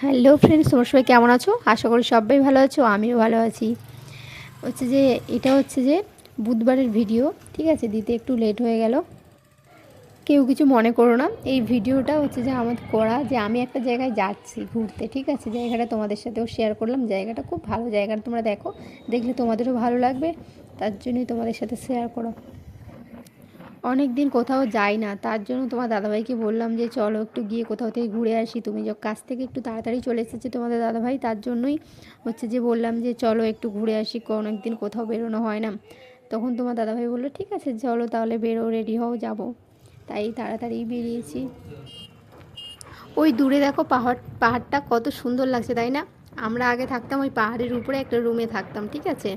Hello friends, তোমরা সবাই কেমন আছো? আশা করি সবাই ভালো আছো, আমিও ভালো আছি। এটা হচ্ছে যে বুধবারের ভিডিও, ঠিক আছে? দিতে একটু লেট হয়ে গেল, কেউ কিছু মনে করো না। এই ভিডিওটা হচ্ছে যে আমার করা, যে আমি একটা জায়গায় যাচ্ছি ঘুরতে, ঠিক আছে? জায়গাটা তোমাদের সাথেও শেয়ার করলাম। জায়গাটা খুব ভালো জায়গা, তোমরা দেখো, দেখলে তোমাদেরও ভালো লাগবে, তার জন্যই তোমাদের সাথে শেয়ার করো। অনেক দিন কোথাও যাই না, তার জন্য তোমার দাদাভাইকে বললাম যে চলো একটু গিয়ে কোথাও থেকে ঘুরে আসি। তুমি কাজ থেকে একটু তাড়াতাড়ি চলে এসেছে তোমাদের দাদাভাই, তার জন্যই হচ্ছে যে বললাম যে চলো একটু ঘুরে আসি, অনেক দিন কোথাও বেরোনো হয় না। তখন তোমার দাদাভাই বললো ঠিক আছে চলো তাহলে বেরো, রেডি হও, যাবো। তাই তাড়াতাড়ি বেরিয়েছি। ওই দূরে দেখো পাহাড়টা কত সুন্দর লাগছে, তাই না? আমরা আগে থাকতাম ওই পাহাড়ের উপরে একটা রুমে থাকতাম, ঠিক আছে?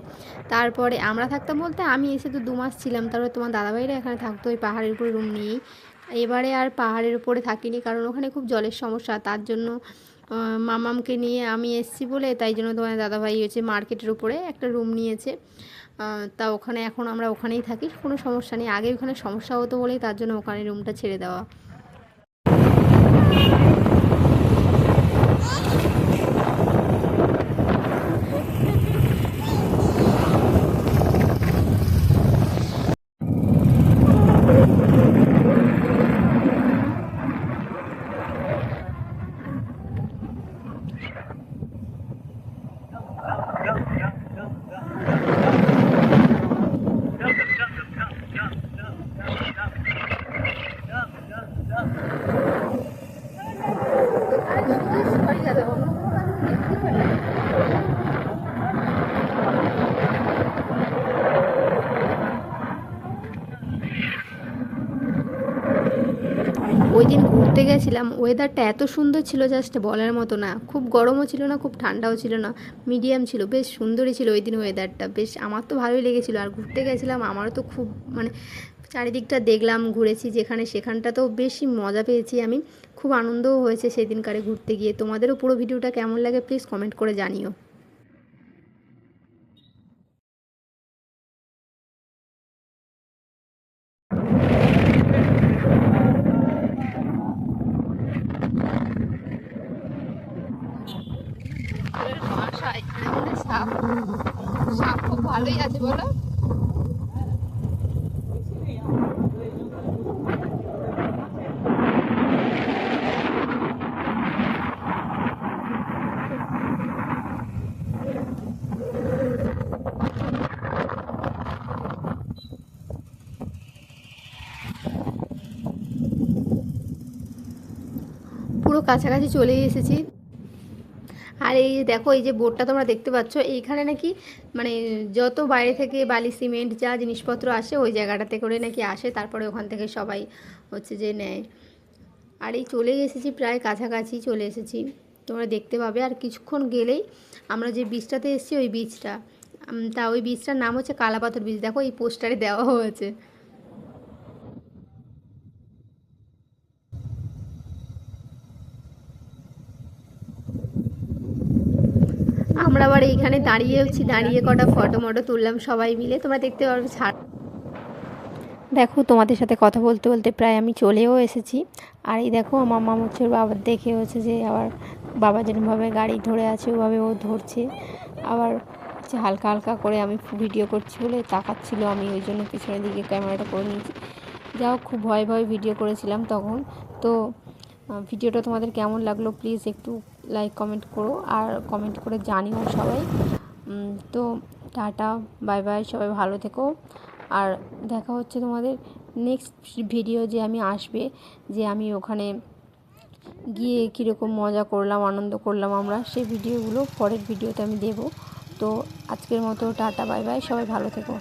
তারপরে আমরা থাকতাম বলতে আমি এসে তো 2 মাস ছিলাম, তারপরে তোমার দাদাভাইরা এখানে থাকতো ওই পাহাড়ের উপরে রুম নিয়েই। এবারে আর পাহাড়ের উপরে থাকিনি, কারণ ওখানে খুব জলের সমস্যা, তার জন্য মামামকে নিয়ে আমি এসছি বলে, তাই জন্য তোমার দাদাভাই হচ্ছে মার্কেটের উপরে একটা রুম নিয়েছে। তা ওখানে এখন আমরা ওখানেই থাকি, কোনো সমস্যা নেই। আগে ওখানে সমস্যা হতো বলেই তার জন্য ওখানে রুমটা ছেড়ে দেওয়া। ওই দিন ঘুরতে গেছিলাম, ওয়েদারটা এত সুন্দর ছিল জাস্ট বলার মতো না। খুব গরমও ছিল না, খুব ঠান্ডাও ছিল না, মিডিয়াম ছিল, বেশ সুন্দরই ছিল ওই দিন ওয়েদারটা। বেশ আমার তো ভালোই লেগেছিলো। আর ঘুরতে গেছিলাম, আমারও তো খুব মানে চারিদিকটা দেখলাম, ঘুরেছি যেখানে সেখানটা তো বেশি মজা পেয়েছি আমি, খুব আনন্দও হয়েছে সেদিনকারে ঘুরতে গিয়ে। তোমাদেরও পুরো ভিডিওটা কেমন লাগে প্লিজ কমেন্ট করে জানিও। সাপ খুব ভালোই আছে বলো। পুরো কাছাকাছি চলে এসেছি। আর এই যে দেখো, এই যে বোর্ডটা তোমরা দেখতে পাচ্ছ, এইখানে নাকি মানে যত বাইরে থেকে বালি সিমেন্ট যা জিনিসপত্র আসে ওই জায়গাটাতে করে নাকি আসে, তারপরে ওখান থেকে সবাই হচ্ছে যে নেয়। আর এই চলেই এসেছি, প্রায় কাছাকাছি চলে এসেছি, তোমরা দেখতে পাবে আর কিছুক্ষণ গেলেই। আমরা যে বীজটাতে এসেছি ওই বীজটা, তা ওই বীজটার নাম হচ্ছে কালাপাথর বীজ, দেখো এই পোস্টারে দেওয়া হয়েছে। আমরা আবার এইখানে দাঁড়িয়েছি, দাঁড়িয়ে কটা ফটো মটো তুললাম সবাই মিলে, তোমরা দেখতে পারবে। দেখো তোমাদের সাথে কথা বলতে বলতে প্রায় আমি চলেও এসেছি। আর এই দেখো আমার মামা হচ্ছে ওর বাবার দেখে হচ্ছে যে আবার বাবা যেরকমভাবে গাড়ি ধরে আছে ওভাবে ও ধরছে, আবার হচ্ছে হালকা হালকা করে আমি ভিডিও করছি বলে তাকাচ্ছিল, আমি ওই জন্য পিছনের দিকে ক্যামেরাটা করে নিয়েছি। যাও, খুব ভয়ে ভয়ে ভিডিও করেছিলাম তখন। তো ভিডিওটা তোমাদের কেমন লাগলো প্লিজ একটু লাইক কমেন্ট করো, আর কমেন্ট করে জানিও সবাই। তো টাটা, বাই বাই, সবাই ভালো থেকো। আর দেখা হচ্ছে তোমাদের নেক্সট ভিডিও, যে আমি আসবে, যে আমি ওখানে গিয়ে কীরকম মজা করলাম, আনন্দ করলাম আমরা, সেই ভিডিওগুলো পরের ভিডিওতে আমি দেব। তো আজকের মতো টাটা, বাই বাই, সবাই ভালো থেকো।